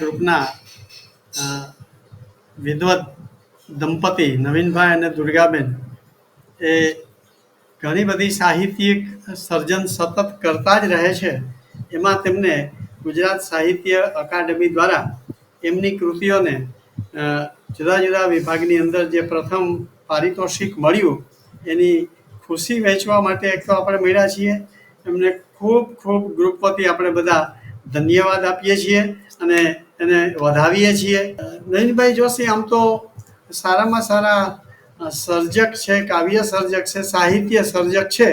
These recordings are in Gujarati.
ગ્રુપના વિદવત દંપતી નવીનભાઈ અને દુર્ગાબેન એ ઘણી બધી સાહિત્યિક સર્જન સતત કરતા જ રહે છે. એમાં તેમને ગુજરાત સાહિત્ય અકાદમી દ્વારા એમની કૃતિઓને જુદા જુદા વિભાગની અંદર જે પ્રથમ પારિતોષિક મળ્યું એની ખુશી વહેંચવા માટે એક તો આપણે મળ્યા છીએ. એમને ખૂબ ખૂબ ગ્રુપ વતી આપણે બધા ધન્યવાદ આપીએ છીએ અને એને વધાવીએ છીએ. નવીનભાઈ જોશી આમ તો સારામાં સારા સર્જક છે, કાવ્ય સર્જક છે, સાહિત્ય સર્જક છે.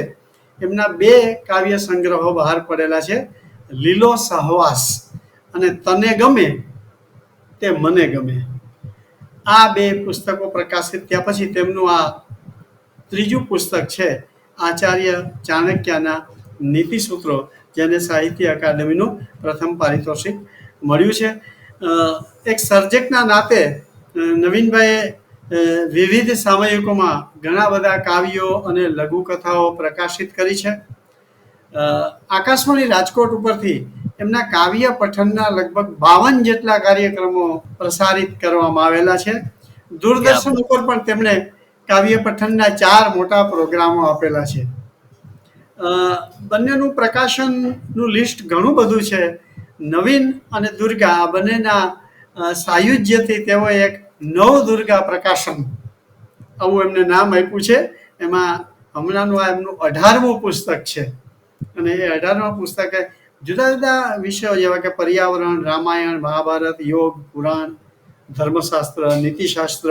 એમના 2 કાવ્ય સંગ્રહો બહાર પડેલા છે, લીલો સહવાસ અને તને ગમે તે મને ગમે. આ 2 પુસ્તકો પ્રકાશિત થયા પછી તેમનું આ ત્રીજું પુસ્તક છે આચાર્ય ચાણક્યના નીતિસૂત્રો, જેને સાહિત્ય અકાદમીનું પ્રથમ પારિતોષિક મળ્યું છે. એક સર્જકના નાતે નવીનભાઈએ વિવિધ સામયિકોમાં ઘણા બધા કાવ્યો અને લઘુકથાઓ પ્રકાશિત કરી છે. આકાશવાણી રાજકોટ ઉપરથી એમના કાવ્ય પઠનના લગભગ 52 જેટલા કાર્યક્રમો પ્રસારિત કરવામાં આવેલા છે. દૂરદર્શન ઉપર પણ તેમણે કાવ્ય પઠનના 4 મોટા પ્રોગ્રામો આપેલા છે. બંનેનું પ્રકાશનનું લિસ્ટ ઘણું બધું છે. નવીન અને દુર્ગા આ બંનેના સાયુજ્યથી તેઓએ એક નવદુર્ગા પ્રકાશન આવું એમને નામ આપ્યું છે. એમાં હમણાંનું આ એમનું 18મું પુસ્તક છે અને એ 18મા પુસ્તકે જુદા જુદા વિષયો જેવા કે પર્યાવરણ, રામાયણ, મહાભારત, યોગ, પુરાણ, ધર્મશાસ્ત્ર, નીતિશાસ્ત્ર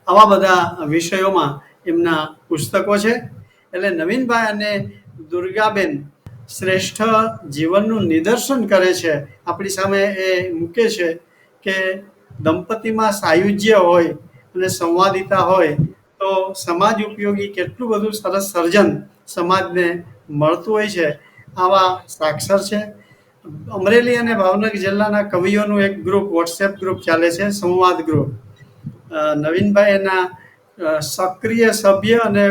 આવા બધા વિષયોમાં એમના પુસ્તકો છે. એટલે નવીનભાઈ અને દુર્ગાબેન શ્રેષ્ઠ જીવનનું નિદર્શન કરે છે. આપણી સામે એ મૂકે છે કે દંપતીમાં સાયુજ્ય હોય અને સંવાદિતા હોય તો સમાજ ઉપયોગી કેટલું બધું સરસ સર્જન સમાજને મળતું હોય છે. આવા સાક્ષર છે. અમરેલી અને ભાવનગર જિલ્લાના કવિઓનું એક ગ્રુપ, વોટ્સએપ ગ્રુપ ચાલે છે, સંવાદ ગ્રુપ. નવીનભાઈ એના સક્રિય સભ્ય અને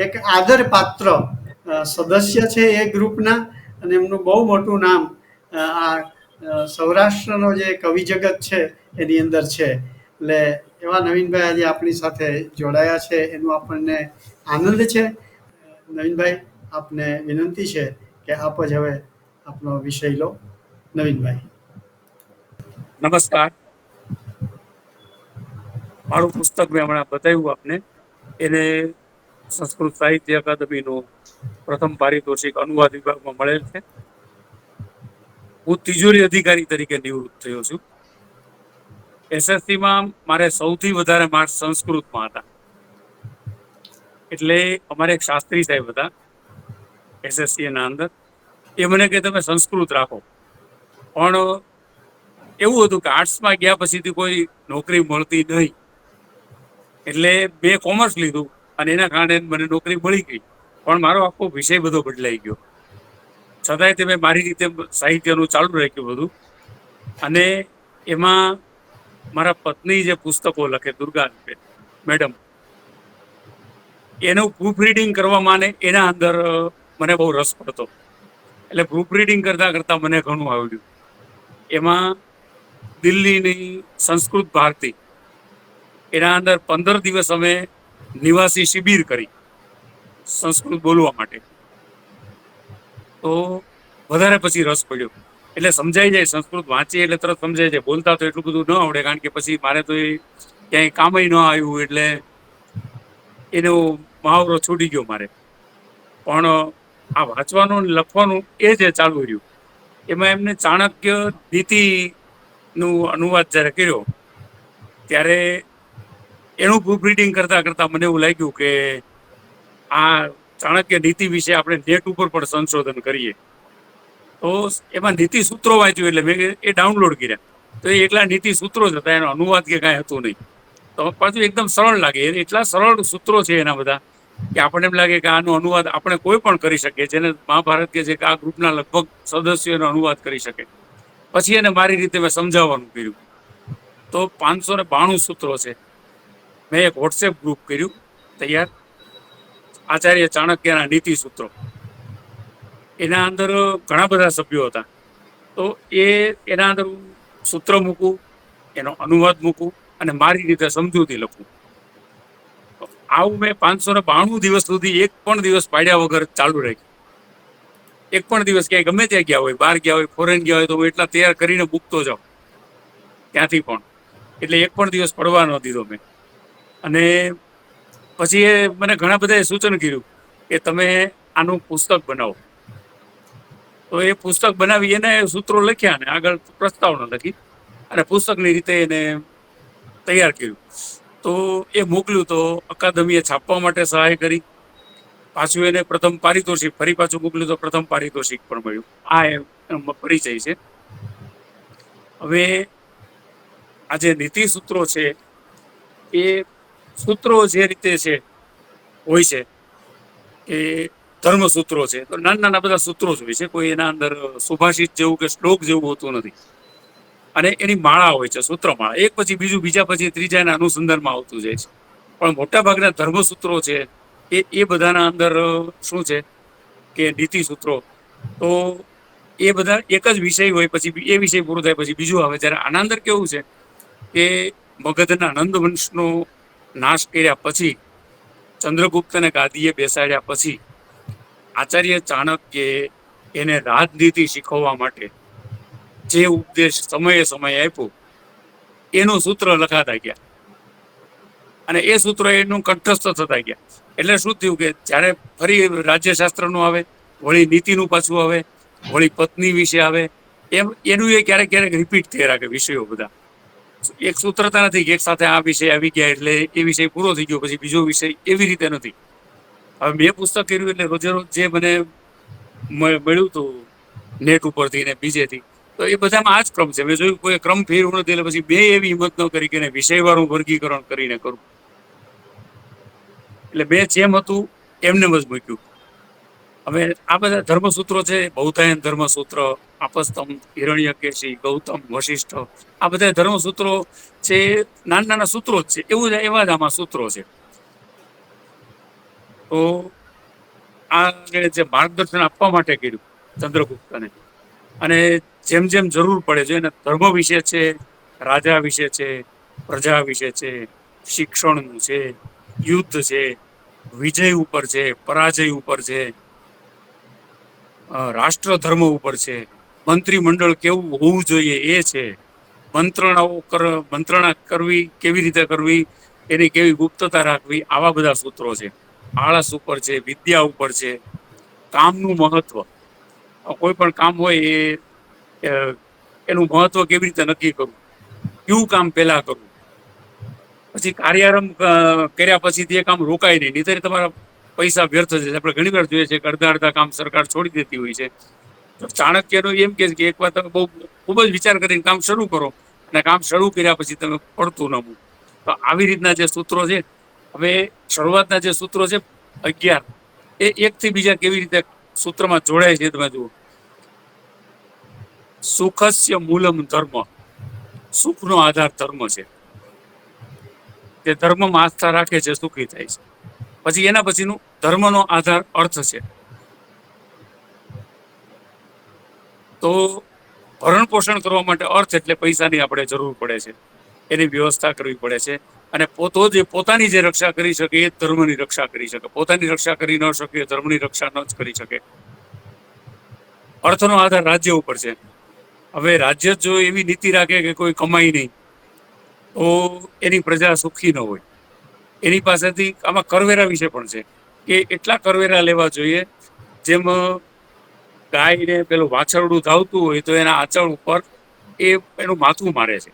એક આદરપાત્ર સદસ્ય છે એ ગ્રુપના, અને એમનું બહુ મોટું નામ આ સૌરાષ્ટ્રનો જે કવિ જગત છે એની અંદર છે. એટલે એવા નવીનભાઈ આજે આપણી સાથે જોડાયા છે, એનું આપણને આનંદ છે. નવીનભાઈ, આપને વિનંતી છે કે આપ જ હવે આપનો વિષય લો. નવીનભાઈ. નમસ્કાર. મારું પુસ્તક મેં હમણાં બતાવ્યું આપને, એને સંસ્કૃત સાહિત્ય અકાદમીનું પ્રથમ પારિતોષિક અનુવાદ વિભાગમાં મળેલ છે. હું તિજોરી અધિકારી તરીકે નિવૃત્ત થયો છું. SSCમાં મારે સૌથી વધારે માર્ક્સ સંસ્કૃતમાં હતા. એટલે અમારે એક શાસ્ત્રી સાહેબ હતા SSCના અંદર, એ મને કે તમે સંસ્કૃત રાખો. પણ એવું હતું કે આર્ટ્સમાં ગયા પછીથી કોઈ નોકરી મળતી નહીં, એટલે મેં કોમર્સ લીધું અને એના કારણે મને નોકરી મળી ગઈ. પણ મારો આખો વિષય બધો બદલાઈ ગયો. છતાંય તે મેં મારી રીતે સાહિત્યનું ચાલુ રાખ્યું બધું. અને એમાં મારા પત્ની જે પુસ્તકો લખે, દુર્ગા મેડમ, એનું પ્રૂફ રીડિંગ કરવામાં ને એના અંદર મને બહુ રસ પડતો. એટલે પ્રૂફ રીડિંગ કરતાં કરતાં મને ઘણું આવડ્યું. એમાં દિલ્હીની સંસ્કૃત ભારતી, એના અંદર 15 દિવસ અમે નિવાસી શિબિર કરી સંસ્કૃત બોલવા માટે. તો વધારે પછી રસ પડ્યો. એટલે સમજાઈ જાય, સંસ્કૃત વાંચીએ એટલે તરત સમજાય જાય. બોલતા તો એટલું બધું ન આવડે, કારણ કે પછી મારે તો એ ક્યાંય કામય ન આવ્યું, એટલે એનો મહાવરો છૂટી ગયો મારે. પણ આ વાંચવાનું લખવાનું એ જે ચાલુ રહ્યું, એમાં એમને ચાણક્ય નીતિનું અનુવાદ જ્યારે કર્યો ત્યારે એનું પ્રૂફ રીડિંગ કરતાં કરતાં મને એવું લાગ્યું કે આ ચાણક્ય નીતિ વિશે આપણે નેટ ઉપર પણ સંશોધન કરીએ. તો એમાં નીતિ સૂત્રો વાંચ્યું, એટલે મેં એ ડાઉનલોડ કર્યા. તો એ એકલા નીતિ સૂત્રો જ હતા, એનો અનુવાદ કે કાંઈ હતું નહીં. તો પાછું એકદમ સરળ લાગે. એટલા સરળ સૂત્રો છે એના બધા કે આપણને એમ લાગે કે આનો અનુવાદ આપણે કોઈ પણ કરી શકીએ. જેને મહાભારત કે છે કે આ ગ્રુપના લગભગ સદસ્યો એનો અનુવાદ કરી શકે. પછી એને મારી રીતે મેં સમજાવવાનું કર્યું. તો 592 સૂત્રો છે. મેં એક વોટ્સએપ ગ્રુપ કર્યું તૈયાર, આચાર્ય ચાણક્યના નીતિ સૂત્રો. એના અંદર ઘણા બધા સભ્યો હતા. તો એના અંદર સૂત્ર મૂકું, એનો અનુવાદ મૂકું અને મારી રીતે સમજૂતી લખું. આવું મેં 592 દિવસ સુધી એક પણ દિવસ પાડ્યા વગર ચાલુ રાખ્યું. એક પણ દિવસ ક્યાંય ગમે ત્યાં ગયા હોય, બહાર ગયા હોય, ફોરેન ગયા હોય, તો હું એટલા તૈયાર કરીને મૂકતો જાઉં ત્યાંથી પણ. એટલે એક પણ દિવસ પડવા ન દીધો મેં. અને પછી એ મને ઘણા બધાએ સૂચન કર્યું કે તમે આનું પુસ્તક બનાવો. તો એ પુસ્તક બનાવી એને સૂત્રો લખ્યા ને આગળ પ્રસ્તાવના લખી અને પુસ્તકની રીતે એને તૈયાર કર્યું. તો એ મોકલ્યું તો અકાદમીએ છાપવા માટે સહાય કરી. પાછું એને પ્રથમ પારિતોષિક, ફરી પાછું મોકલ્યું તો પ્રથમ પારિતોષિક પણ મળ્યું. આ એનો પરિચય છે. હવે આ જે નીતિ સૂત્રો છે એ સૂત્રો જે રીતે છે હોય છે કે ધર્મસૂત્રો છે, તો નાના નાના બધા સૂત્રો જ હોય છે. કોઈ એના અંદર સુભાષિત જેવું કે શ્લોક જેવું હોતું નથી. અને એની માળા હોય છે, સૂત્રમાળા, એક પછી બીજું, બીજા પછી ત્રીજા એના અનુસંધાનમાં આવતું જાય છે. પણ મોટા ભાગના ધર્મસૂત્રો છે એ બધાના અંદર શું છે કે નીતિ સૂત્રો, તો એ બધા એક જ વિષય હોય, પછી એ વિષય પૂરો થાય પછી બીજું આવે. જ્યારે આના અંદર કેવું છે કે મગધના નંદવંશનો નાશ કર્યા પછી, ચંદ્રગુપ્તને ગાદીએ બેસાડ્યા પછી આચાર્ય ચાણક્યે એને રાજનીતિ શીખવવા માટે જે ઉપદેશ સમયે સમયે આપ્યો એનું સૂત્ર લખાતા ગયા અને એ સૂત્ર એનું કંઠસ્થ થતા ગયા. એટલે શું થયું કે જ્યારે ફરી રાજ્યશાસ્ત્રનું આવે, વળી નીતિનું પાછું આવે, વળી પત્ની વિશે આવે, એમ એનું એ ક્યારેક ક્યારેક રિપીટ થઈ રાખે વિષયો બધા. એક સૂત્રતા નથી કે એક સાથે આ વિષય આવી ગયા એટલે એ વિષય પૂરો થઈ ગયો પછી બીજો વિષય, એવી રીતે નથી. હવે મેં પુસ્તક કર્યું એટલે રોજે રોજ જે મને મળ્યું હતું નેટ ઉપરથી ને બીજેથી, તો એ બધામાં આ જ ક્રમ છે. મેં જોયું કોઈ ક્રમ ફેરવું નથી, એટલે પછી મેં એવી હિંમત ન કરી કે વિષયવાળું વર્ગીકરણ કરીને કરું. એટલે મેં જેમ હતું એમને જ મૂક્યું. હવે આ બધા ધર્મસૂત્રો છે, બૌદ્ધાયન ધર્મસૂત્ર, આપસ્તંભ, હિરણ્યકેશી, ગૌતમ, વશિષ્ઠ, આ બધા ધર્મસૂત્રો છે, નાના નાના સૂત્રો જ છે. એવું જ એવા જ આમાં સૂત્રો છે. તો આ જે માર્ગદર્શન આપવા માટે કર્યું ચંદ્રગુપ્તને, અને જેમ જેમ જરૂર પડે છે, એને ધર્મ વિશે છે, રાજા વિશે છે, પ્રજા વિશે છે, શિક્ષણનું છે, યુદ્ધ છે, વિજય ઉપર છે, પરાજય ઉપર છે, રાષ્ટ્ર ધર્મ ઉપર છે, મંત્રીમંડળ કેવું હોવું જોઈએ એ છે, મંત્રણા કરવી કેવી રીતે કરવી, એની કેવી ગુપ્તતા રાખવી, આવા બધા સૂત્રો છે. આળસ ઉપર છે, વિદ્યા ઉપર છે, કામનું મહત્વ, કોઈ પણ કામ હોય એ એનું મહત્વ કેવી રીતે નક્કી કરવું, કયું કામ પહેલા કરવું, પછી કાર્યારંભ કર્યા પછી તે કામ રોકાય નહીં, નહીંતર તમારા પૈસા વ્યર્થ છે. આપણે ઘણી વાર જોઈએ છે કે અડધા અડધા કામ સરકાર છોડી દેતી હોય છે. તો ચાણક્યનું એમ કે એક વાર તમે બહુ ખૂબ જ વિચાર કરીને કામ શરૂ કરો અને કામ શરૂ કર્યા પછી તમે પડતું ન મૂકો. તો આવી રીતના જે સૂત્રો છે, હવે શરૂઆતના જે સૂત્રો છે 11, એ એકથી બીજા કેવી રીતે સૂત્રમાં જોડાય છે તમે જુઓ. સુખસ્ય મૂલમ ધર્મ, સુખનો આધાર ધર્મ છે. જે ધર્મમાં આસ્થા રાખે છે સુખી થાય છે. પછી એના પછીનું ધર્મનો આધાર અર્થ છે. તો ભરણ પોષણ કરવા માટે અર્થ એટલે પૈસાની આપણે જરૂર પડે છે, એની વ્યવસ્થા કરવી પડે છે. અને પોતાની જે રક્ષા કરી શકે એ ધર્મની રક્ષા કરી શકે. પોતાની રક્ષા કરી ન શકે, ધર્મની રક્ષા ન જ કરી શકે. અર્થનો આધાર રાજ્ય ઉપર છે. હવે રાજ્ય જો એવી નીતિ રાખે કે કોઈ કમાઈ નહીં, તો એની પ્રજા સુખી ન હોય. એની પાસેથી આમાં કરવેરા વિશે પણ છે કે એટલા કરવેરા લેવા જોઈએ જેમ ગાયને પેલું વાછરડું ધાવતું હોય તો એના આંચળ ઉપર એનું માથું મારે છે.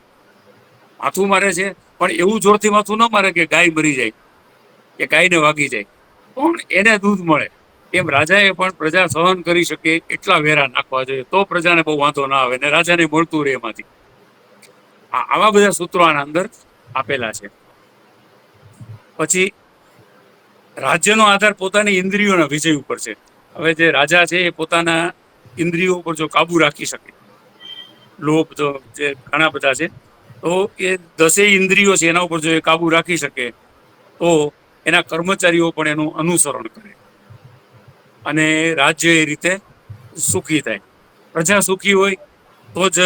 પણ એવું જોરથી માથું ન મારે કે ગાય મરી જાય કે ગાયને વાગી જાય, પણ એને દૂધ મળે. એમ રાજાએ પણ પ્રજા સહન કરી શકે એટલા વેરા નાખવા જોઈએ, તો પ્રજાને બહુ વાંધો ના આવે ને રાજાને મળતું રહે એમાંથી. આવા બધા સૂત્રો આના અંદર આપેલા છે. પછી રાજ્યનો આધાર પોતાની ઇન્દ્રિયોના વિજય ઉપર છે. હવે જે રાજા છે એ પોતાના ઇન્દ્રિયો ઉપર જો કાબુ રાખી શકે, લોભ જે ઘણા બધા છે, તો એ 10 ઇન્દ્રિયો છે એના ઉપર જો એ કાબુ રાખી શકે તો એના કર્મચારીઓ પણ એનું અનુસરણ કરે અને રાજ્ય એ રીતે સુખી થાય. પ્રજા સુખી હોય તો જ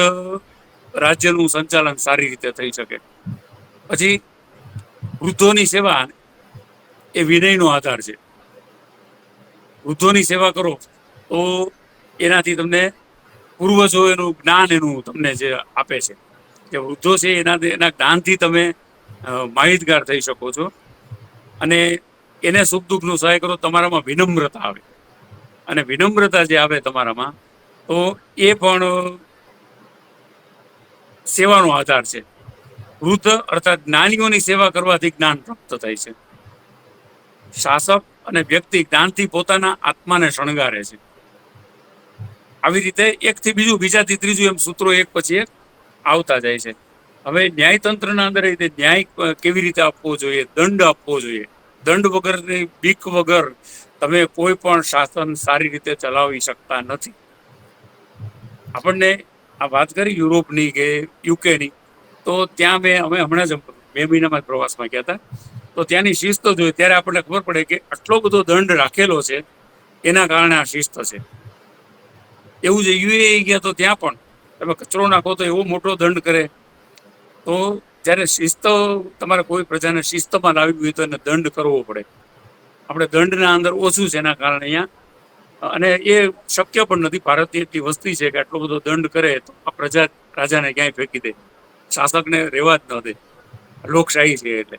રાજ્યનું સંચાલન સારી રીતે થઈ શકે. પછી વૃદ્ધોની સેવા એ વિનયનો આધાર છે. વૃદ્ધોની સેવા કરો તો એનાથી તમને પૂર્વજો એનું જ્ઞાન એનું તમને જે આપે છે, જે વૃદ્ધો છે એના જ્ઞાનથી તમે માહિતગાર થઈ શકો છો. અને એને સુખ દુઃખનું સહાય કરો, તમારામાં વિનમ્રતા આવે. અને વિનમ્રતા જે આવે તમારામાં, તો એ પણ સેવાનો આધાર છે. વૃદ્ધ અર્થાત જ્ઞાનીઓની સેવા કરવાથી જ્ઞાન પ્રાપ્ત થાય છે. શાસક અને વ્યક્તિ જ્ઞાનથી પોતાના આત્માને શણગારે છે. આવી રીતે એકથી બીજું, બીજાથી ત્રીજું, એમ સૂત્રો એક પછી એક આવતા જાય છે. હવે ન્યાયતંત્રના અંદર ન્યાય કેવી રીતે આપવો જોઈએ, દંડ આપવો જોઈએ. દંડ વગરની, બીક વગર તમે કોઈ પણ શાસન સારી રીતે ચલાવી શકતા નથી. આપણને આ વાત કરી યુરોપની કે યુકેની, તો ત્યાં અમે હમણાં જ 2 મહિનામાં પ્રવાસમાં ગયા હતા. તો ત્યાંની શિસ્ત જોઈ ત્યારે આપણને ખબર પડે કે આટલો બધો દંડ રાખેલો છે, એના કારણે આ શિસ્ત છે. એવું જ યુએઈ ગયા તો ત્યાં પણ તમે કચરો નાખો તો એવો મોટો દંડ કરે. તો જ્યારે શિસ્ત, તમારે કોઈ પ્રજાને શિસ્તમાં લાવવી હોય તો એને દંડ કરવો પડે. આપણે દંડના અંદર ઓછું છે એના કારણે અહીંયા, અને એ શક્ય પણ નથી. ભારતની એટલી વસ્તી છે કે આટલો બધો દંડ કરે તો આ પ્રજા રાજાને ક્યાંય ફેંકી દે, શાસકને રહેવા જ ન દે. લોકશાહી છે એટલે.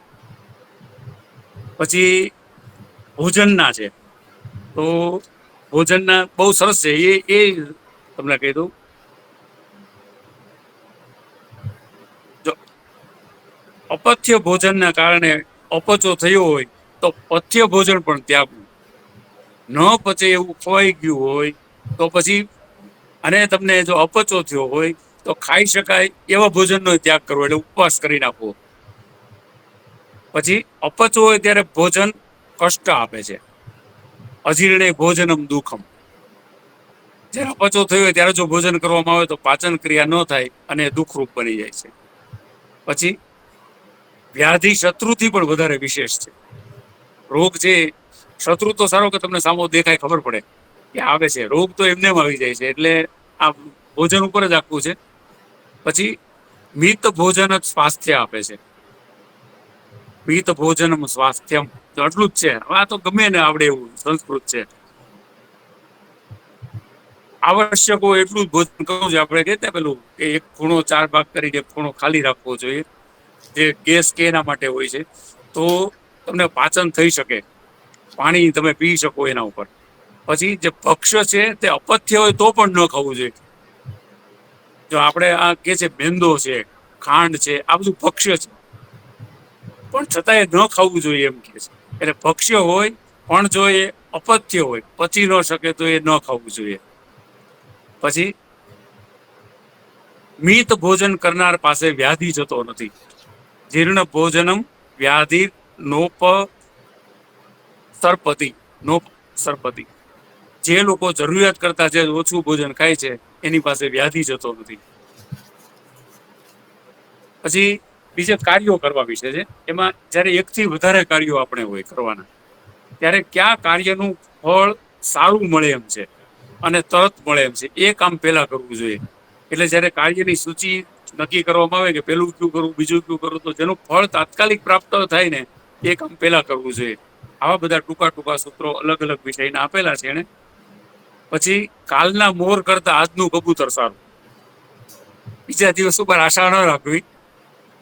પછી ભોજનના છે, તો ભોજનના બહુ સરસ છે. એ તમને કહી દઉં, જો અપથ્ય ભોજનના કારણે અપચો થયો હોય તો પથ્ય ભોજન પણ ત્યાગવું. ન પચે એવું ખવાઈ ગયું હોય તો પછી, અને તમને જો અપચો થયો હોય તો ખાઈ શકાય એવા ભોજનનો ત્યાગ કરવો, એટલે ઉપવાસ કરી નાખવો. પછી અપચો હોય ત્યારે ભોજન કષ્ટ આપે છે. અજીર્ણે ભોજનમ દુઃખમ. જ્યારે અપચો થયો હોય ત્યારે જો ભોજન કરવામાં આવે તો પાચન ક્રિયા ન થાય અને દુઃખરૂપ બની જાય છે. પછી વ્યાધિ શત્રુથી પણ વધારે વિશેષ છે. રોગ છે, શત્રુ તો સારો કે તમને સામો દેખાય, ખબર પડે કે આવે છે. રોગ તો એમને આવી જાય છે. એટલે આ ભોજન ઉપર જ આખવું છે. પછી મિત ભોજન જ સ્વાસ્થ્ય આપે છે. મિત ભોજનમ સ્વાસ્થ્યમ, તો આટલું જ છે. આ તો ગમે ને આવડે એવું સંસ્કૃત છે. આવશ્યક હોય એટલું જ ભોજન કરવું છે. આપણે કહેતા પેલું કે એક ખૂણો 4 ભાગ કરીને એક ખૂણો ખાલી રાખવો જોઈએ, જે ગેસ કે એના માટે હોય છે. તો તમને પાચન થઈ શકે, પાણી તમે પી શકો એના ઉપર. પછી જે ભક્ષ્ય છે તે અપથ્ય હોય તો પણ ન ખાવું જોઈએ. જો આપણે આ કે છે મેંદો છે, ખાંડ છે, આ બધું ભક્ષ્ય છે, પણ છતાંય ન ખાવું જોઈએ એમ કે છે. એટલે ભક્ષ્ય હોય પણ જો એ અપથ્ય હોય, પચી ન શકે, તો એ ન ખાવું જોઈએ. પછી મિત ભોજન કરનાર પાસે વ્યાધિ જતો નથી. જીર્ણ ભોજનમ વ્યાધિ નોપ સરપતિ, નોપ સરપતિ. જે લોકો જરૂરિયાત કરતા જે ઓછું ભોજન ખાય છે એની પાસે વ્યાધિ જતો નથી. પછી બીજા કાર્યો કરવા વિશે છે. એમાં જ્યારે એકથી વધારે કાર્યો આપણે હોય કરવાના, ત્યારે કયા કાર્યનું ફળ સારું મળે એમ છે અને તરત મળે એમ છે, એ કામ પહેલા કરવું જોઈએ. એટલે જ્યારે કાર્યની સૂચિ નક્કી કરવામાં આવે કે પેલું કયું કરવું, બીજું કયું કરવું, તો જેનું ફળ તાત્કાલિક પ્રાપ્ત થાય ને એ કામ પહેલા કરવું જોઈએ. આવા બધા ટૂંકા ટૂંકા સૂત્રો અલગ અલગ વિષયના આપેલા છે એને. પછી કાલના મોર કરતા આજનું કબૂતર સારું. બીજા દિવસ ઉપર આશા ન રાખવી.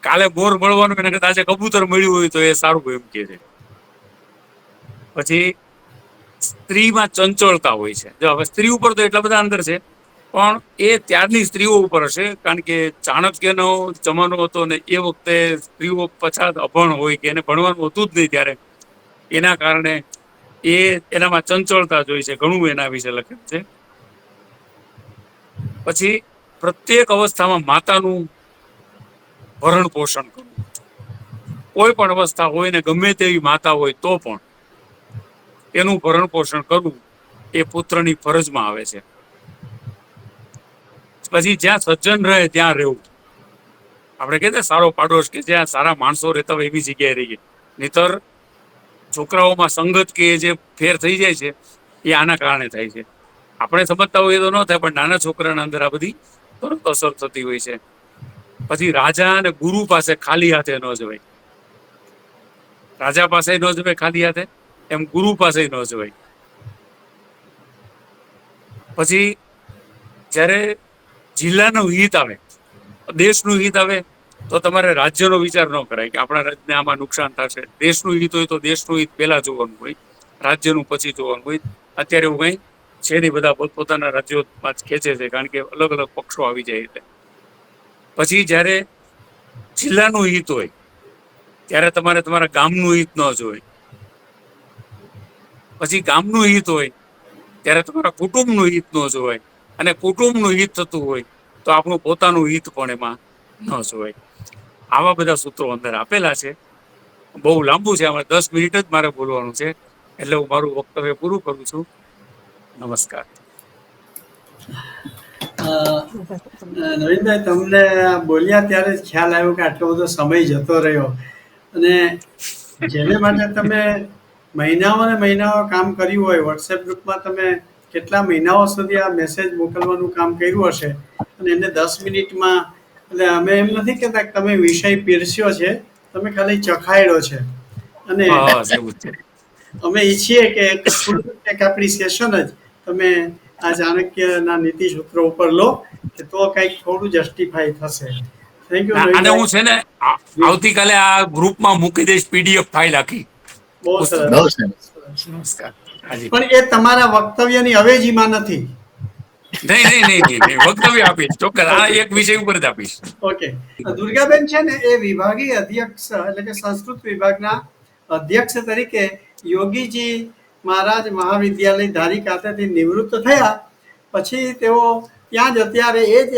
કાલે મોર મળવાનું એના કરતા આજે કબૂતર મળ્યું હોય તો એ સારું એમ કે છે. પછી સ્ત્રીમાં ચંચળતા હોય છે. જો હવે સ્ત્રી ઉપર તો એટલા બધા અંદર છે, પણ એ ત્યારની સ્ત્રીઓ ઉપર હશે, કારણ કે ચાણક્યનો જમાનો હતો ને એ વખતે સ્ત્રીઓ પછાત અભણ હોય કે એને ભણવાનું હતું જ નહીં ત્યારે, એના કારણે એનામાં ચંચળતા જોઈ છે. ઘણું એના વિશે લખેલું છે. પછી પ્રત્યેક અવસ્થામાં માતાનું ભરણ પોષણ કરવું. કોઈ પણ અવસ્થા હોય ને ગમે તેવી માતા હોય તો પણ એનું ભરણ પોષણ કરવું એ પુત્રની ફરજમાં આવે છે. પછી જ્યાં સજ્જન રહે ત્યાં રહેવું. આપણે કહેતા સારો પાડોશ, કે જ્યાં સારા માણસો રહેતા હોય એવી જગ્યાએ રહીએ. નહીતર છોકરાઓમાં સંગત કે જે ફેર થઈ જાય છે એ આના કારણે થાય છે. આપણે સમજતા હોઈએ તો ન થાય, પણ નાના છોકરાના અંદર આ બધી તરત અસર થતી હોય છે. પછી રાજા અને ગુરુ પાસે ખાલી હાથે ન જવાય. રાજા પાસે ન જવાય ખાલી હાથે, એમ ગુરુ પાસે ન જવાય. પછી જ્યારે જિલ્લાનું હિત આવે, દેશનું હિત આવે, તો તમારે રાજ્યનો વિચાર ન કરાય કે આપણા રાજ્યને આમાં નુકસાન થશે. દેશનું હિત હોય તો દેશનું હિત પહેલા જોવાનું હોય, રાજ્યનું પછી જોવાનું હોય. અત્યારે એવું કઈ છે નહીં, બધા પોતપોતાના રાજ્યોમાં જ ખેંચે છે, કારણ કે અલગ અલગ પક્ષો આવી જાય. એટલે પછી જ્યારે જિલ્લાનું હિત હોય ત્યારે તમારે તમારા ગામનું હિત ન જોય. પછી ગામનું હિત હોય ત્યારે તમારા કુટુંબનું હિત ન જોવાય, અને કુટુંબનું હિત થતું હોય તો આપણું પોતાનું હિત પણ એમાં ન જોવાય. આવા બધા સૂત્રો અંદર આપેલા છે. બહુ લાંબુ છે, આમાં 10 મિનિટ જ મારે બોલવાનું છે, એટલે હું મારું વક્તવ્ય પૂરું કરું છું. નમસ્કાર. નવીનભાઈ, તમને બોલ્યા ત્યારે જ ખ્યાલ આવ્યો કે આટલો બધો સમય જતો રહ્યો, અને જેને માટે તમે મહિનાઓ ને મહિનાઓ કામ કર્યું હોય, વોટ્સએપ ગ્રુપમાં તમે કેટલા મહિનાઓ સુધી આ મેસેજ મોકલવાનું કામ કર્યું હશે, અને એને 10 મિનિટમાં, એટલે અમે એમ નથી કહેતા કે તમે વિષય પીરસ્યો છે, તમે ખાલી ચખાડ્યો છે. અને અમે ઈચ્છીએ કે એક આપણી સેશન જ તમે આ ચાણક્યના નીતિ સૂત્રો ઉપર લો, કે તો કંઈક થોડું જસ્ટિફાઈ થશે. Thank you. અને હું છે ને આવતીકાલે આ ગ્રુપમાં મૂકી દઈશ PDF ફાઇલ આખી. બહુ સરસ. નમસ્કાર. પણ એ તમારા વક્તવ્યની અવેજીમાં નથી. નહીં, વક્તવ્ય આપીશ ચોક્કસ. આ એક વિષય ઉપર જ આપીશ. ઓકે. દુર્ગાબેન છે ને, એ વિભાગીય અધ્યક્ષ, એટલે કે સંસ્કૃત વિભાગના અધ્યક્ષ તરીકે યોગીજી મહારાજ મહાવિદ્યાલય ધારી ખાતેથી નિવૃત્ત થયા પછી તેઓ ત્યાં જ અત્યારે એ જ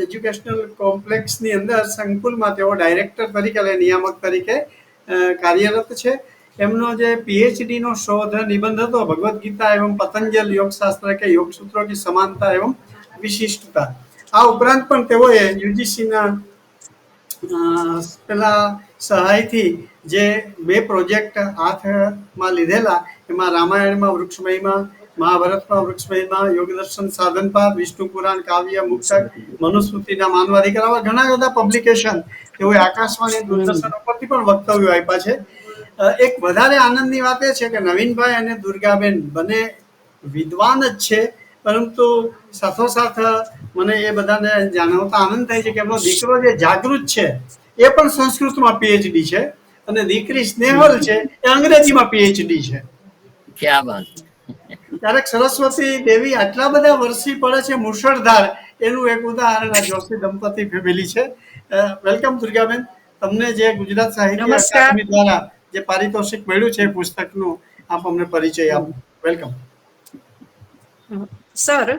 એજ્યુકેશનલ કોમ્પ્લેક્સની અંદર સંકુલમાં તેઓ ડાયરેક્ટર તરીકે, નિયામક તરીકે કાર્યરત છે. એમનો જે PhD નો શોધ નિબંધ હતો, ભગવદ્ ગીતા એવं પતંજલ યોગશાસ્ત્ર કે યોગ સૂત્રો की समानता एवं विशिष्टता. આ ઉપરાંત પણ તેઓએ યુજીસીના પેલા સહાયથી જે 2 પ્રોજેક્ટ હાથમાં લીધેલા, એમાં રામાયણમાં વૃક્ષ મહિમા, મહાભારતમાં વૃક્ષ મહિમા, યોગ દર્શન સાધનપાદ, વિષ્ણુ પુરાણ કાવ્ય મુક્તક, મનુસ્મૃતિના માનવાધિકાર, આવા ઘણા બધા પબ્લિકેશન તેઓએ આકાશવાણી, દૂરદર્શન ઉપરથી પણ વક્તવ્યો આપ્યા છે. એક વધારે આનંદની વાત એ છે કે નવીનભાઈ અને દુર્ગાબેન બંને વિદ્વાન જ છે, પરંતુ સાથોસાથ મને એ બધાને જાણવતા આનંદ થાય છે કે એમનો દીકરો જે જાગૃત છે એ પણ સંસ્કૃતમાં PhD છે, અને દીકરી સ્નેહલ છે એ અંગ્રેજીમાં PhD છે. ક્યાં વાત. ક્યારેક સરસ્વતી દેવી આટલા બધા વરસી પડે છે મુશળધાર, એનું એક ઉદાહરણ આ જોશી દંપતી ફેમિલી છે. વેલકમ દુર્ગાબેન. તમને જે ગુજરાત સાહિત્ય અકાદમી દ્વારા જે પારિતોષિક મળ્યું છે પુસ્તકનું, આપ અમને પરિચય આપો. Welcome sir.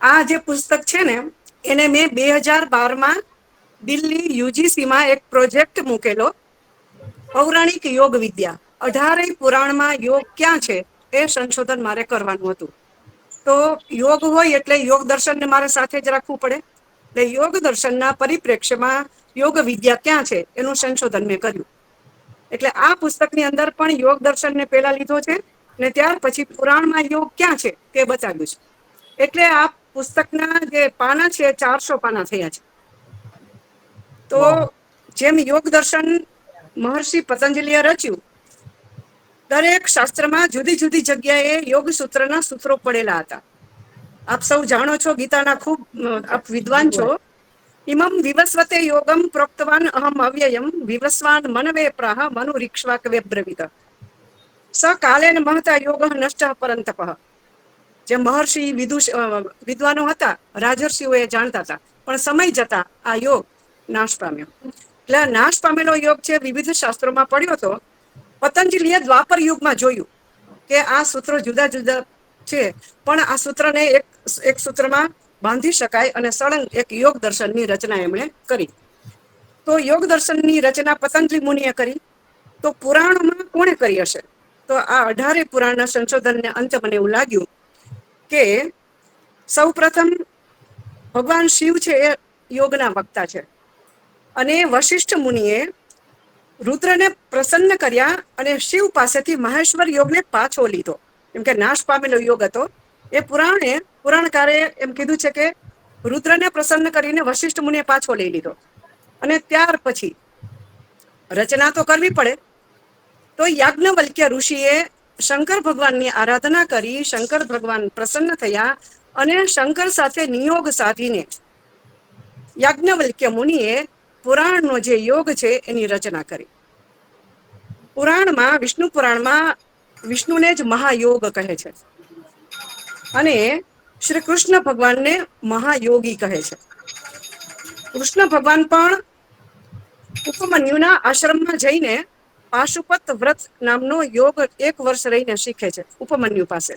આ જે પુસ્તક છે ને, એને મેં 2012માં દિલ્હી યુજીસીમાં એક પ્રોજેક્ટ મૂકેલો, પૌરાણિક યોગ વિદ્યા, 18 પુરાણમાં યોગ ક્યાં છે એ સંશોધન મારે કરવાનું હતું. તો યોગ હોય એટલે યોગ દર્શનને મારે સાથે જ રાખવું પડે, એટલે યોગ દર્શનના પરિપ્રેક્ષ્યમાં યોગ વિદ્યા ક્યાં છે એનું સંશોધન મેં કર્યું. એટલે આ પુસ્તકની અંદર પણ યોગ દર્શનને પહેલા લીધો છે, ને ત્યાર પછી પુરાણમાં યોગ ક્યાં છે તે બતાવ્યું છે. એટલે આ પુસ્તકના જે પાના છે 400 પાના થયા છે. તો જેમ યોગ દર્શન મહર્ષિ પતંજલિએ રચ્યું, દરેક શાસ્ત્રમાં જુદી જુદી જગ્યાએ યોગ સૂત્રના સૂત્રો પડેલા હતા. આપ સૌ જાણો છો, ગીતાના ખૂબ આપ વિદ્વાન છો. ઇમમ વિવસ્વતે યોગમ પ્રોક્તવાન અહમ અવ્યયમ વિવસ્વાન મનવે પ્રાહ મનુ રીક્ષ્વા કવે બ્રવીત સ કાલેન મહતા યોગ નષ્ટ પરંતપઃ. જે મહર્ષિ વિદ્વાનો હતા, રાજર્ષિઓ એ જાણતા હતા, પણ સમય જતા આ યોગ નાશ પામ્યો. એટલે આ નાશ પામેલો યોગ છે વિવિધ શાસ્ત્રોમાં પડ્યો હતો. પતંજલિએ દ્વાપર યુગમાં જોયું કે આ સૂત્રો જુદા જુદા છે, પણ આ સૂત્રને એક સૂત્રમાં બાંધી શકાય, અને સળંગ એક યોગ દર્શનની રચના એમણે કરી. તો યોગ દર્શનની રચના પતંજલિ મુનિએ કરી. તો પુરાણમાં કોણે કરી હશે? તો આ 18 પુરાણના સંશોધનને અંતે મને એવું લાગ્યું કે સૌ પ્રથમ ભગવાન શિવ છે એ યોગના વક્તા છે, અને વશિષ્ઠ મુનિએ રુદ્રને પ્રસન્ન કર્યા અને શિવ પાસેથી મહેશ્વર યોગને પાછો લીધો, કેમ કે નાશ પામેલો યોગ હતો. એ પુરાણકારે એમ કીધું છે કે રુદ્રને પ્રસન્ન કરીને વશિષ્ઠ મુનિએ પાછો લઈ લીધો. અને ત્યાર પછી રચના તો કરવી પડે, તો યાજ્ઞવલ્ક્ય ઋષિએ શંકર ભગવાનની આરાધના કરી, શંકર ભગવાન પ્રસન્ન થયા અને શંકર સાથે નિયોગ સાધીને યાજ્ઞવલ્ક્ય મુનિએ પુરાણનો જે યોગ છે એની રચના કરી. પુરાણમાં, વિષ્ણુ પુરાણમાં વિષ્ણુને જ મહાયોગ કહે છે અને શ્રી કૃષ્ણ ભગવાનને મહાયોગી કહે છે. કૃષ્ણ ભગવાન પણ ઉપમન્યુના આશ્રમમાં જઈને પાશુપત વ્રત નામનો યોગ 1 વર્ષ રહીને શીખે છે ઉપમન્યુ પાસે.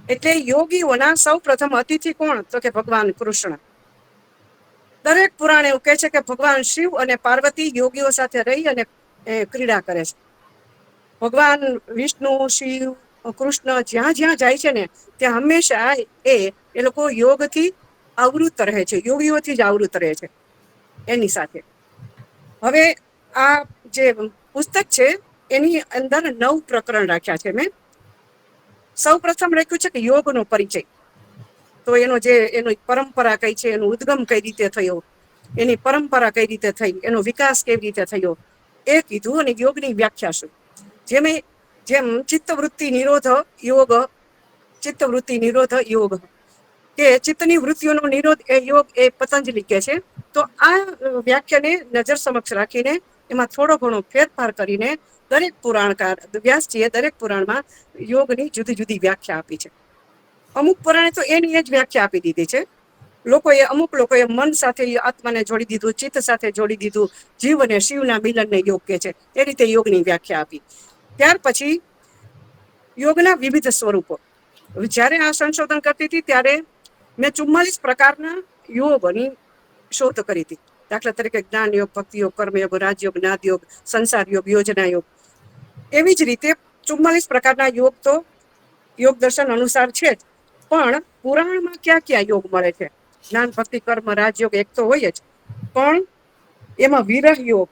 એટલે યોગીઓના સૌ પ્રથમ અતિથિ કોણ? તો કે ભગવાન કૃષ્ણ. દરેક પુરાણ એવું કહે છે કે ભગવાન શિવ અને પાર્વતી યોગીઓ સાથે રહી અને ક્રીડા કરે છે. ભગવાન વિષ્ણુ, શિવ, કૃષ્ણ જ્યાં જ્યાં જાય છે ને ત્યાં હંમેશા એ લોકો યોગથી આવૃત રહે છે, યોગીઓથી જ આવૃત રહે છે એની સાથે. હવે આ જે પુસ્તક છે એની અંદર 9 પ્રકરણ રાખ્યા છે મેં. સૌ પ્રથમ રાખ્યું છે કે યોગનો પરિચય. તો એની પરંપરા કઈ છે, એનો ઉદ્ગમ કઈ રીતે થયો, એની પરંપરા કઈ રીતે થઈ, એનો વિકાસ કેવી રીતે થયો એ કીધું. અને યોગની વ્યાખ્યા શું, જેમ ચિત્તવૃત્તિ નિરોધ યોગ, ચિત્તવૃત્તિ નિરોધ યોગ કે ચિત્તની વૃત્તિઓનો નિરોધ એ યોગ, એ પતંજલિ કહે છે. તો આ વ્યાખ્યાને નજર સમક્ષ રાખીને એમાં થોડો ઘણો ફેરફાર કરીને દરેક પુરાણકાર વ્યાસજીએ દરેક પુરાણમાં યોગની જુદી જુદી વ્યાખ્યા આપી છે. અમુક પુરાણે તો એની જ વ્યાખ્યા આપી દીધી છે. અમુક લોકોએ મન સાથે આત્માને જોડી દીધું, ચિત્ત સાથે જોડી દીધું, જીવ અને શિવના મિલનને યોગ કહે છે. એ રીતે યોગની વ્યાખ્યા આપી. ત્યાર પછી યોગના વિવિધ સ્વરૂપો. જ્યારે આ સંશોધન કરતી હતી ત્યારે મેં 44 પ્રકારના યોગની શોધ કરી હતી. દાખલા તરીકે જ્ઞાન યોગ, ભક્તિ યોગ, કર્મયોગ, રાજયોગ, જ્ઞાનયોગ, સંસાર યોગ, યોજના યોગ. એવી જ રીતે 44 પ્રકારના યોગ તો યોગ દર્શન અનુસાર છે જ, પણ પુરાણમાં ક્યાં ક્યાં યોગ મળે છે? જ્ઞાન, ભક્તિ, કર્મ, રાજયોગ એક તો હોય જ, પણ એમાં વિરહ યોગ,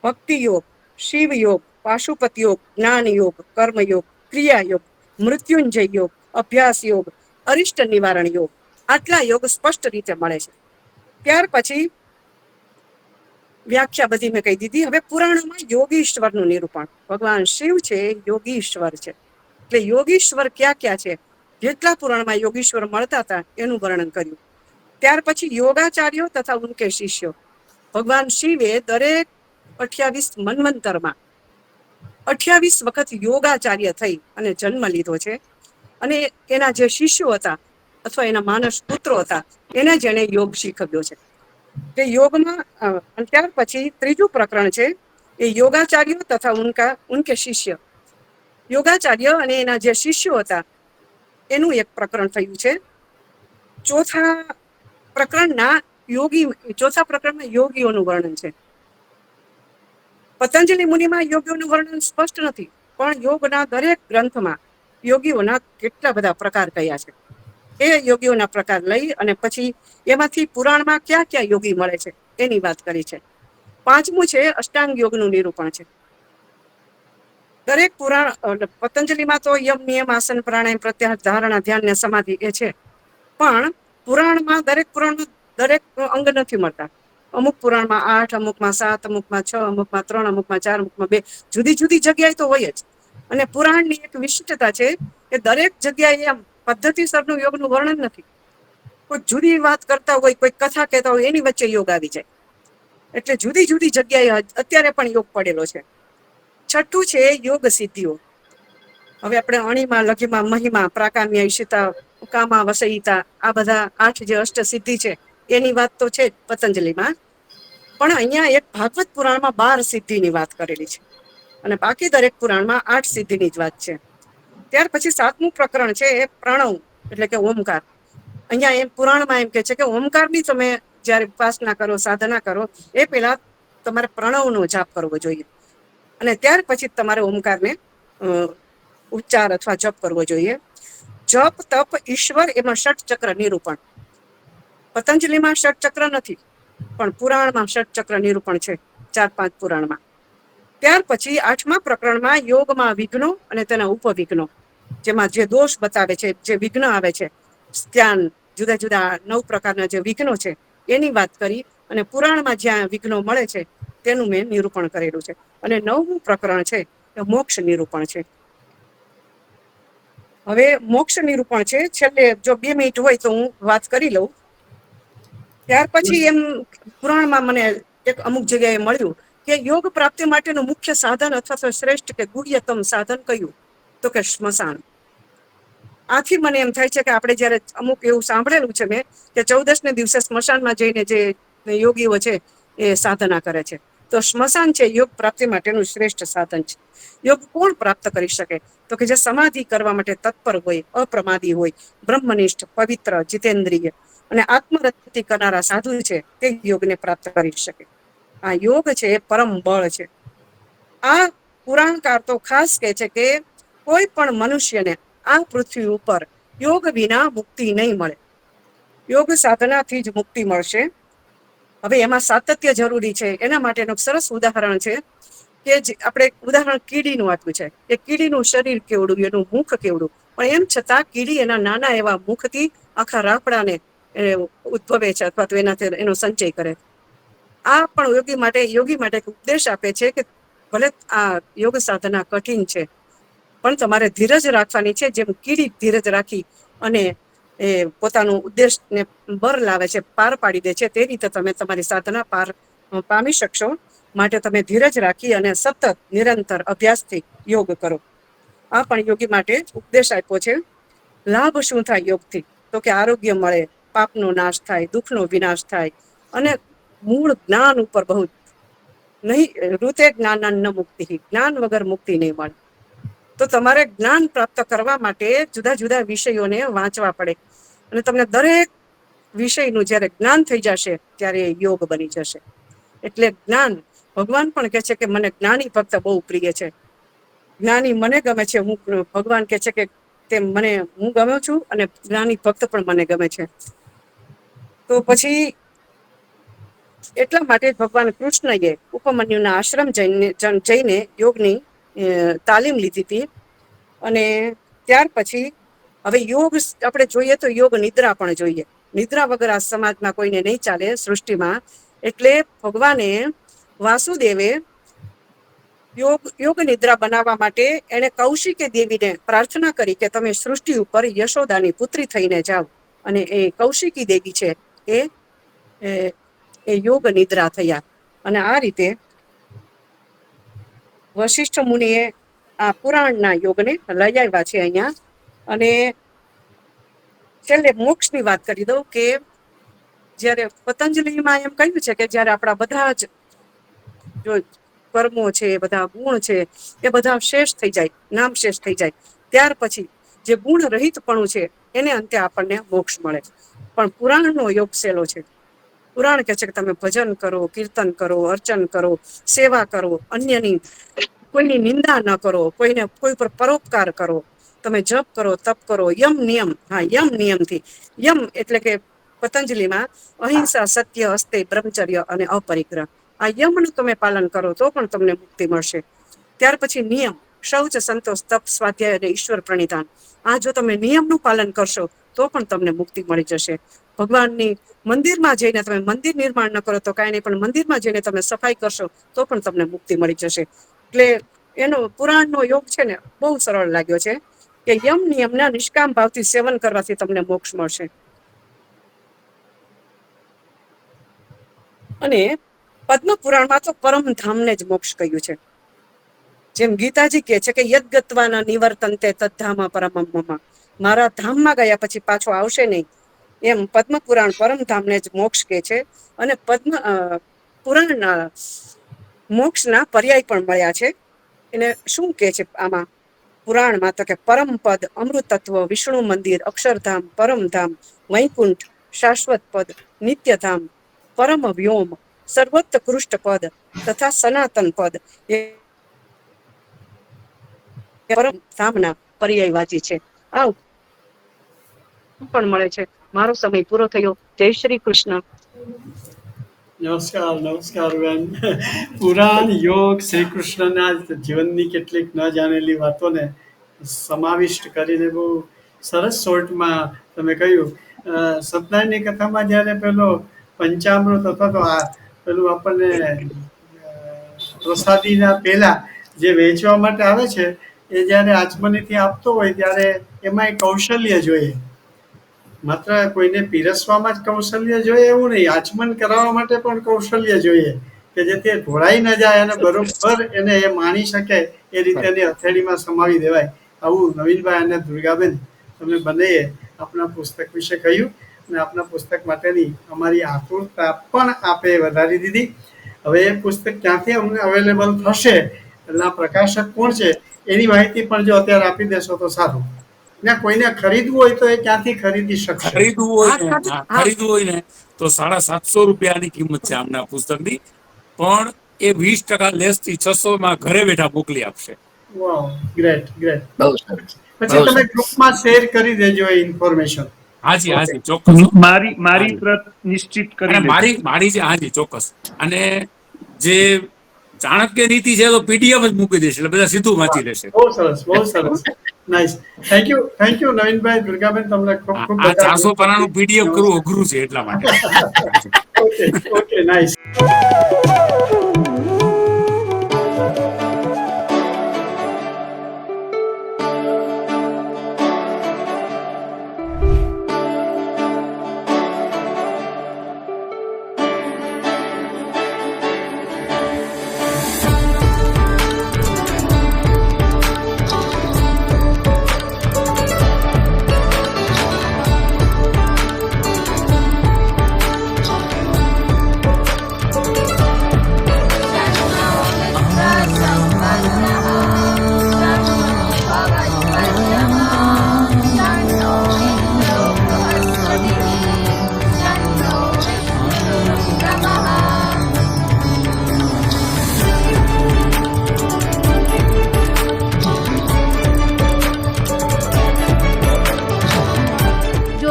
ભક્તિ યોગ, શિવ યોગ, પાશુપત યોગ, જ્ઞાન યોગ, કર્મયોગ, ક્રિયા યોગ, મૃત્યુંજય યોગ, અભ્યાસ યોગ, અરિષ્ટ નિવારણ યોગ, આટલા યોગ સ્પષ્ટ રીતે મળે છે. ત્યાર પછી વ્યાખ્યા બધી મેં કહી દીધી. હવે પુરાણોમાં યોગીશ્વરનું નિરૂપણ. ભગવાન શિવ છે યોગીશ્વર છે. એટલે યોગીશ્વર ક્યાં ક્યાં છે, જેટલા પુરાણમાં યોગીશ્વર મળતા હતા એનું વર્ણન કર્યું. ત્યાર પછી યોગાચાર્યો તથા ઉનકે શિષ્યો. ભગવાન શિવે દરેક 28 મન્વંતરમાં 28 વખત યોગાચાર્ય થઈ અને જન્મ લીધો છે. અને એના જે શિષ્યો હતા અથવા એના માનસ પુત્રો હતા એને જેણે યોગ શીખવ્યો છે. તે યોગમાં ત્યાર પછી 3જું પ્રકરણ છે એ યોગાચાર્યો તથા ઉનકે શિષ્ય. યોગાચાર્ય અને એના જે શિષ્યો હતા એનું એક પ્રકરણ થયું છે. ચોથા પ્રકરણમાં યોગીઓનું વર્ણન છે. પતંજલિ મુનિમાં યોગીઓનું વર્ણન સ્પષ્ટ નથી, પણ યોગના દરેક ગ્રંથમાં યોગીઓના કેટલા બધા પ્રકાર કયા છે એ યોગીઓના પ્રકાર લઈ અને પછી એમાંથી પુરાણમાં ક્યાં ક્યાં યોગી મળે છે એની વાત કરી છે. 5મું છે અષ્ટાંગ યોગનું નિરૂપણ છે. દરેક પુરાણ, પતંજલિમાં તો યમ, નિયમ, આસન, પ્રાણાયામ, પ્રત્યાહાર, ધારણા, ધ્યાન ને સમાધિ એ છે, પણ પુરાણમાં દરેક અંગ નથી મળતા. અમુક પુરાણમાં 8, અમુકમાં 7, અમુકમાં 6, અમુકમાં 3, અમુકમાં 4, અમુકમાં 2, જુદી જુદી જગ્યાએ તો હોય જ. અને પુરાણની એક વિશિષ્ટતા છે કે દરેક જગ્યાએ એમ પદ્ધતિસરનું યોગનું વર્ણન નથી. કોઈ જુદી વાત કરતા હોય, કોઈ કથા કહેતા હોય, એની વચ્ચે યોગ આવી જાય. એટલે જુદી જુદી જગ્યાએ અત્યારે પણ યોગ પડેલો છે. 6થું છે યોગ સિદ્ધિઓ. હવે આપણે અણિમા, લઘિમા, મહિમા, પ્રાકામ્ય, ઈશિતા, કામા, વસયિતા, આ બધા 8 જે અષ્ટ સિદ્ધિ છે એની વાત તો છે પતંજલિમાં, પણ અહીંયા એક ભાગવત પુરાણમાં 12 સિદ્ધિની વાત કરેલી છે અને બાકી દરેક પુરાણમાં 8 સિદ્ધિની જ વાત છે. ત્યાર પછી 7મું પ્રકરણ છે એ પ્રણવ એટલે કે ઓમકાર. અહીંયા એમ પુરાણમાં એમ કે છે કે ઓમકારની તમે જ્યારે ઉપાસના કરો, સાધના કરો એ પહેલા તમારે પ્રણવનો જાપ કરવો જોઈએ અને ત્યાર પછી તમારે ઓમકારને ઉચ્ચાર અથવા જપ કરવો જોઈએ. જપ, તપ, ઈશ્વર, એમાં ષટચક્ર નિરૂપણ. પતંજલિમાં ષટચક્ર નથી, પણ પુરાણમાં ષટચક્ર નિરૂપણ છે 4-5 પુરાણમાં. ત્યાર પછી 8મા પ્રકરણમાં યોગમાં વિઘ્નો અને તેના ઉપવિઘ્નો, જેમાં જે દોષ બતાવે છે, જે વિઘ્ન આવે છે, ધ્યાન, જુદા જુદા 9 પ્રકારના જે વિઘ્નો છે એની વાત કરી અને પુરાણમાં જ્યાં વિઘ્નો મળે છે તેનું મેં નિરૂપણ કરેલું છે. અને 9મું પ્રકરણ છે એ મોક્ષ નિરૂપણ છે. હવે મોક્ષ નિરૂપણ છે, છેલ્લે જો 2 મિનિટ હોય તો હું વાત કરી લઉં. ત્યાર પછી એમ પુરાણમાં મને એક અમુક જગ્યાએ મળ્યું કે યોગ પ્રાપ્તિ માટેનું મુખ્ય સાધન અથવા તો શ્રેષ્ઠ કે ગુહ્યતમ સાધન કયું? તો કે સ્મશાન. આથી મને એમ થાય છે કે આપણે જયારે અમુક એવું સાંભળેલું છે મેં કે 14ને દિવસે સ્મશાનમાં જઈને જે યોગીઓ છે એ સાધના કરે છે. તો સ્મશાન છે યોગ પ્રાપ્તિ માટેનું શ્રેષ્ઠ સાધન છે. યોગ કોણ પ્રાપ્ત કરી શકે? તો કે જે સમાધિ કરવા માટે તત્પર હોય, અપ્રમાદી હોય, બ્રહ્મનિષ્ઠ, પવિત્ર, જીતેન્દ્રિય અને આત્મરતિ કરનારા સાધુ છે તે યોગને પ્રાપ્ત કરી શકે. આ યોગ છે એ પરમ બળ છે. આ પુરાણકાર તો ખાસ કહે છે કે કોઈ પણ મનુષ્યને આ પૃથ્વી ઉપર યોગ વિના મુક્તિ નહીં મળે. યોગ સાધનાથી જ મુક્તિ મળશે. હવે એમાં સાતત્ય જરૂરી છે. એના માટેનું સરસ ઉદાહરણ છે કે આપણે ઉદાહરણ કીડીનું આપ્યું છે કે કીડીનું શરીર કેવડું, એનું મુખ કેવડું, પણ એમ છતાં કીડી એના નાના એવા મુખથી આખા રાપડાને ઉદ્ભવે છે અથવા તો એનાથી એનો સંચય કરે. આ પણ યોગી માટે ઉપદેશ આપે છે કે ભલે આ યોગ સાધના કઠિન છે પણ તમારે ધીરજ રાખવાની છે. જેમ કીડી ધીરજ રાખી અને એ પોતાનું ઉદ્દેશને બર લાવે છે, પાર પાડી દે છે, તે રીતે તમે તમારી સાધના પાર પામી શકશો. માટે તમે ધીરજ રાખી અને સતત નિરંતર અભ્યાસથી યોગ કરો. આ પણ યોગી માટે ઉપદેશ આપ્યો છે. લાભ શું થાય યોગથી? તો કે આરોગ્ય મળે, પાપનો નાશ થાય, દુઃખનો વિનાશ થાય અને મૂળ જ્ઞાન ઉપર બહુ નહીં રૂતે જ્ઞાન ન મુક્તિ, જ્ઞાન વગર મુક્તિ નહીં મળે. તો તમારે જ્ઞાન પ્રાપ્ત કરવા માટે જુદા જુદા વિષયોને વાંચવા પડે અને તમને દરેક વિષયનું જ્યારે જ્ઞાન થઈ જશે ત્યારે યોગ બની જશે. એટલે જ્ઞાન, ભગવાન પણ કહે છે કે મને જ્ઞાની ભક્ત બહુ પ્રિય છે. જ્ઞાની મને ગમે છે. ભગવાન કહે છે કે હું ગમ્યો છું અને જ્ઞાની ભક્ત પણ મને ગમે છે. તો પછી એટલા માટે ભગવાન કૃષ્ણએ ઉપમન્યુના આશ્રમ જઈને યોગની તાલીમ લીધી હતી. અને ત્યાર પછી હવે યોગ આપણે જોઈએ તો યોગ નિદ્રા પણ જોઈએ. નિદ્રા વગર આ સમાજમાં કોઈને નહીં ચાલે સૃષ્ટિમાં. એટલે ભગવાને વાસુદેવે યોગ નિદ્રા બનાવવા માટે એને કૌશિકી દેવીને પ્રાર્થના કરી કે તમે સૃષ્ટિ ઉપર યશોદાની પુત્રી થઈને જાઓ. અને એ કૌશિકી દેવી છે એ યોગ નિદ્રા થયા. અને આ રીતે વશિષ્ઠ મુનિએ આ પુરાણના યોગને લઈ આવ્યા છે અહીંયા. અને છેલ્લે મોક્ષની વાત કરી દઉં કે જ્યારે પતંજલિમાં એમ કહ્યું છે કે જ્યારે આપણા બધા જ જો કર્મો છે, બધા ગુણ છે, એ બધા શેષ થઈ જાય, નામ શેષ થઈ જાય, ત્યાર પછી જે ગુણ રહિતપણું છે એને અંતે આપણને મોક્ષ મળે. પણ પુરાણનો યોગ સહેલો છે. પુરાણ કહે છે કે તમે ભજન કરો, કીર્તન કરો, અર્ચન કરો, સેવા કરો, અન્યની કોઈની નિંદા ન કરો, કોઈ પર પરોપકાર કરો, તમે જપ કરો, તપ કરો, યમ નિયમ. હા, યમ નિયમથી. યમ એટલે કે પતંજલિમાં અહિંસા, સત્ય, અસ્તે, બ્રહ્મચર્ય અને અપરિગ્રહ. આ યમનું તમે પાલન કરો તો પણ તમને મુક્તિ મળશે. ત્યાર પછી નિયમ, શૌચ, સંતોષ, તપ, સ્વાધ્યાય અને ઈશ્વર પ્રણિધાન. આ જો તમે નિયમનું પાલન કરશો તો પણ તમને મુક્તિ મળી જશે. ભગવાનની મંદિરમાં જઈને તમે મંદિર નિર્માણ ન કરો તો કાંઈ નહીં, પણ મંદિરમાં જઈને તમે સફાઈ કરશો તો પણ તમને મુક્તિ મળી જશે. એટલે એનો પુરાણનો યોગ છે ને બહુ સરળ લાગ્યો છે કે યમ નિયમના નિષ્કામ ભાવથી સેવન કરવાથી તમને મોક્ષ મળશે. અને પદ્મ પુરાણમાં તો પરમધામને જ મોક્ષ કહ્યું છે. જેમ ગીતાજી કહે છે કે યદ ગત્વાના નિવર્તન્તે તદ્ધામા પરમમ મમ, મારા ધામમાં ગયા પછી પાછો આવશે નહીં. એમ પદ્મ પુરાણ પરમધામને જ મોક્ષ કહે છે. અને પદ્મ પુરાણના મોક્ષના પર્યાય પણ મળ્યા છે. એને શું કહે છે આમાં પુરાણમાં? તો કે પરમ પદ, અમૃતત્વ, વિષ્ણુ મંદિર, અક્ષરધામ, પરમધામ, વૈકુંઠ, શાશ્વત પદ, નિત્યધામ, પરમ વ્યોમ, સર્વોત્કૃષ્ટ પદ તથા સનાતન પદ એ પરમધામના પર્યાયવાચી છે. આ પણ મળે છે. મારો સમય પૂરો થયો. જય શ્રી કૃષ્ણ. નમસ્કાર બેન. પુરાણ, યોગ, શ્રી કૃષ્ણના જીવનની કેટલીક ન જાણેલી વાતોને સમાવિષ્ટ કરીને બહુ સરસ શોર્ટમાં તમે કહ્યું. સત્યનારાયણની કથામાં જ્યારે પેલો પંચામૃત અથવા તો આ પેલું આપણને પ્રસાદીના પહેલા જે વેચવા માટે આવે છે એ જ્યારે આચમનીથી આપતો હોય ત્યારે એમાં કૌશલ્ય જોઈએ. માત્ર કોઈને પીરસવામાં જ કૌશલ્ય જોઈએ એવું નહીં, આચમન કરાવવા માટે પણ કૌશલ્ય જોઈએ કે જેથી ઢોળાઈ ન જાય અને બરોબર એને એ માણી શકે એ રીતે એની હથેળીમાં સમાવી દેવાય. આવું નવીનભાઈ અને દુર્ગાબેન તમે બંનેએ આપણા પુસ્તક વિશે કહ્યું અને આપણા પુસ્તક માટેની અમારી આતુરતા પણ આપે વધારી દીધી. હવે એ પુસ્તક ક્યાંથી અમને અવેલેબલ થશે, એના પ્રકાશક કોણ છે એની માહિતી પણ જો અત્યારે આપી દેશો તો સારું. ને કોઈને ખરીદવું હોય તો એ ક્યાંથી ખરીદી શકશે? ખરીદવું હોય ને તો 750 રૂપિયાની કિંમત છે આમના પુસ્તકની, પણ એ 20% લેસ થી 600 માં ઘરે બેઠા મોકલી આપશે. વાવ, ગ્રેટ ગ્રેટ. બહુ સરસ. પછી તમે ગ્રુપમાં શેર કરી દેજો એ ઇન્ફોર્મેશન. હાજી ચોક્કસ. મારી પ્રત નિશ્ચિત કરી અને મારી છે, હાજી ચોક્કસ. અને જે ચાણક્ય નીતિ છે તો પીડીએફ જ મૂકી દેશે એટલે બધા સીધું વાંચી લેશે. બહુ સરસ, બહુ સરસ. Nice. Thank you Navinbhai, Durgaben, તમને ખૂબ ખૂબ આ 400 પાનાનું પીડીએફ કરવું અઘરું છે એટલા માટે. Okay nice.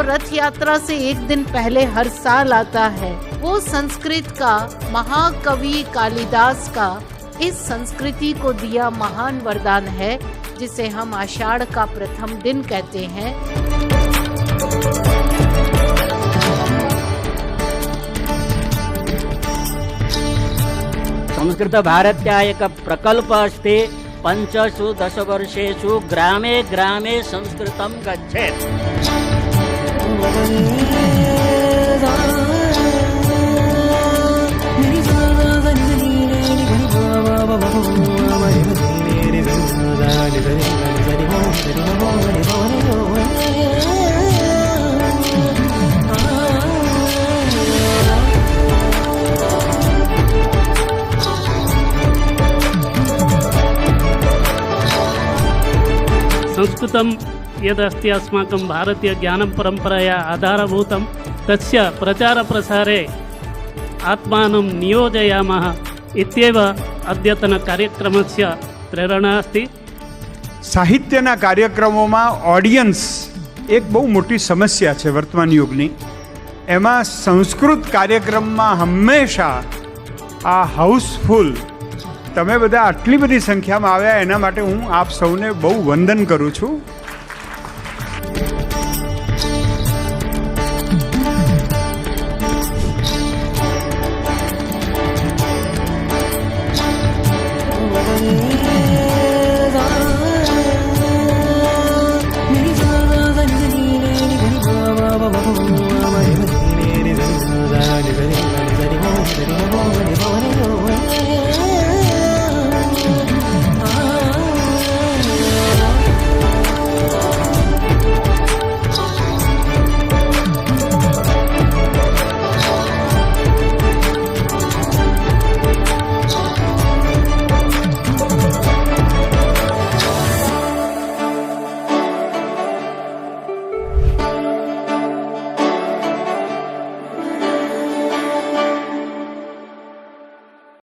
रथ यात्रा से एक दिन पहले हर साल आता है, वो संस्कृत का महाकवि कालिदास का इस संस्कृति को दिया महान वरदान है, जिसे हम आषाढ़ का प्रथम दिन कहते हैं। संस्कृत भारत्या एक प्रकल्प अस्ति। 5 वर्षेषु ग्रामे ग्रामे संस्कृतं गच्छेत्। संस्कृतं यदस्ति अस्माकं भारतीय ज्ञानपरम्परया आधारभूतं, तस्य प्रचारप्रसारे आत्मानं नियोजयामः इत्येव अद्यतनकार्यक्रमस्य प्रेरणा अस्ति। સાહિત્યના કાર્યક્રમોમાં ઓડિયન્સ એક બહુ મોટી સમસ્યા છે વર્તમાન યુગની. એમાં સંસ્કૃત કાર્યક્રમમાં હંમેશા આ હાઉસફુલ, તમે બધા આટલી બધી સંખ્યામાં આવ્યા એના માટે હું આપ સૌને બહુ વંદન કરું છું.